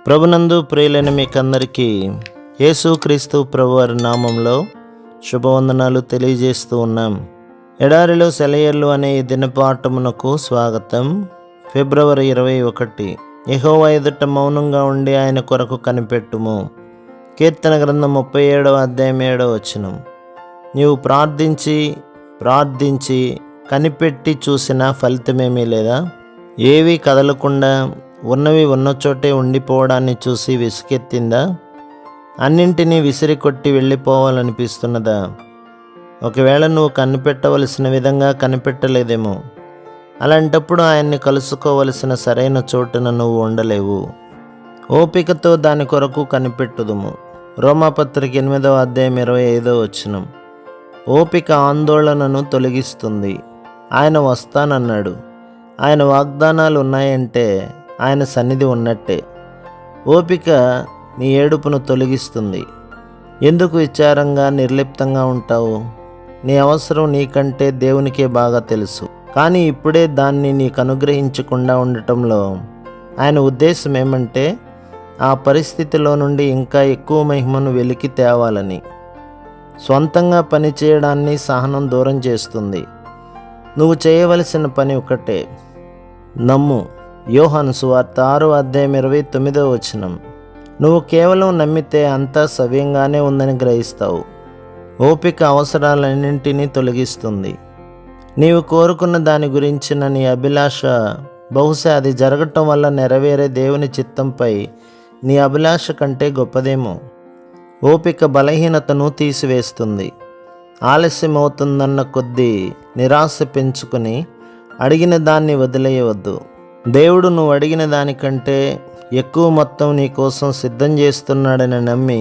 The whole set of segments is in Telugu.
ప్రభునందు ప్రియులైన మీకందరికీ యేసుక్రీస్తు ప్రభువారి నామంలో శుభవందనాలు తెలియజేస్తూ ఉన్నాం. ఎడారిలో సెలయేర్లు అనే ఈ దినపాఠమునకు స్వాగతం. ఫిబ్రవరి 21. యెహోవా ఎదుట మౌనంగా ఉండి ఆయన కొరకు కనిపెట్టుము. కీర్తన గ్రంథం 37వ అధ్యాయం 7వ వచనం. నీవు ప్రార్థించి కనిపెట్టి చూసిన ఫలితమేమీ లేదా? ఏవి కదలకుండా ఉన్నవి ఉన్న చోటే ఉండిపోవడాన్ని చూసి విసుకెత్తిందా? అన్నింటినీ విసిరికొట్టి వెళ్ళిపోవాలనిపిస్తున్నదా? ఒకవేళ నువ్వు కనిపెట్టవలసిన విధంగా కనిపెట్టలేదేమో. అలాంటప్పుడు ఆయన్ని కలుసుకోవలసిన సరైన చోటున నువ్వు ఉండలేవు. ఓపికతో దాని కొరకు కనిపెట్టుదుము. రోమాపత్రిక 8వ అధ్యాయం 25వ వచనం. ఓపిక ఆందోళనను తొలగిస్తుంది. ఆయన వస్తానన్నాడు. ఆయన వాగ్దానాలు ఉన్నాయంటే ఆయన సన్నిధి ఉన్నట్టే. ఓపిక నీ ఏడుపును తొలగిస్తుంది. ఎందుకు విచారంగా నిర్లిప్తంగా ఉంటావు? నీ అవసరం నీకంటే దేవునికే బాగా తెలుసు. కానీ ఇప్పుడే దాన్ని నీకు అనుగ్రహించకుండా ఉండటంలో ఆయన ఉద్దేశం ఏమంటే ఆ పరిస్థితిలో నుండి ఇంకా ఎక్కువ మహిమను వెలికి తేవాలని. సొంతంగా పనిచేయడాన్ని సహనం దూరం చేస్తుంది. నువ్వు చేయవలసిన పని ఒకటే, నమ్ము. యోహాను సువార్త 6వ అధ్యాయం 29వ వచనం. నువ్వు కేవలం నమ్మితే అంతా సవ్యంగానే ఉందని గ్రహిస్తావు. ఓపిక అవసరాలన్నింటినీ తొలగిస్తుంది. నీవు కోరుకున్న దాని గురించిన నీ అభిలాష బహుశా అది జరగటం వల్ల నెరవేరే దేవుని చిత్తంపై నీ అభిలాష కంటే గొప్పదేమో. ఓపిక బలహీనతను తీసివేస్తుంది. ఆలస్యమవుతుందన్న కొద్దీ నిరాశ పెంచుకుని అడిగిన దాన్ని వదిలేయవద్దు. దేవుడు నువ్వు అడిగిన దానికంటే ఎక్కువ మొత్తం నీ కోసం సిద్ధం చేస్తున్నాడని నమ్మి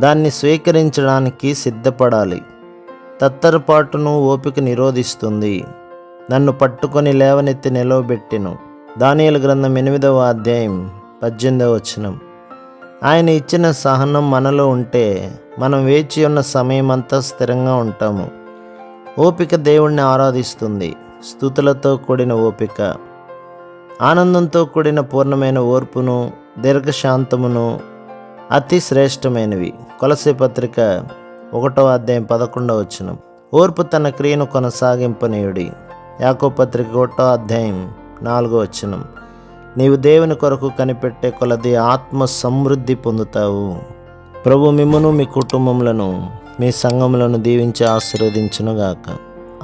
దాన్ని స్వీకరించడానికి సిద్ధపడాలి. తత్తరపాటును ఓపిక నిరోధిస్తుంది. నన్ను పట్టుకొని లేవనెత్తి నిలవబెట్టెను. దానియేలు గ్రంథం 8వ అధ్యాయం 18వ వచనం. ఆయన ఇచ్చిన సహనం మనలో ఉంటే మనం వేచి ఉన్న సమయం అంతా స్థిరంగా ఉంటాము. ఓపిక దేవుణ్ణి ఆరాధిస్తుంది. స్తుతులతో కూడిన ఓపిక, ఆనందంతో కూడిన పూర్ణమైన ఓర్పును, దీర్ఘశాంతమును అతి శ్రేష్టమైనవి. కొలస్సీ పత్రిక 1వ అధ్యాయం 11వ వచనం. ఓర్పు తన క్రియను కొనసాగింపనీయుడి. యాకోబు పత్రిక 1వ అధ్యాయం 4వ వచనం. నీవు దేవుని కొరకు కనిపెట్టే కొలది ఆత్మ సమృద్ధి పొందుతావు. ప్రభు మిమ్మును, మీ కుటుంబములను, మీ సంఘములను దీవించి ఆశీర్వదించునుగాక.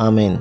ఆమేన్.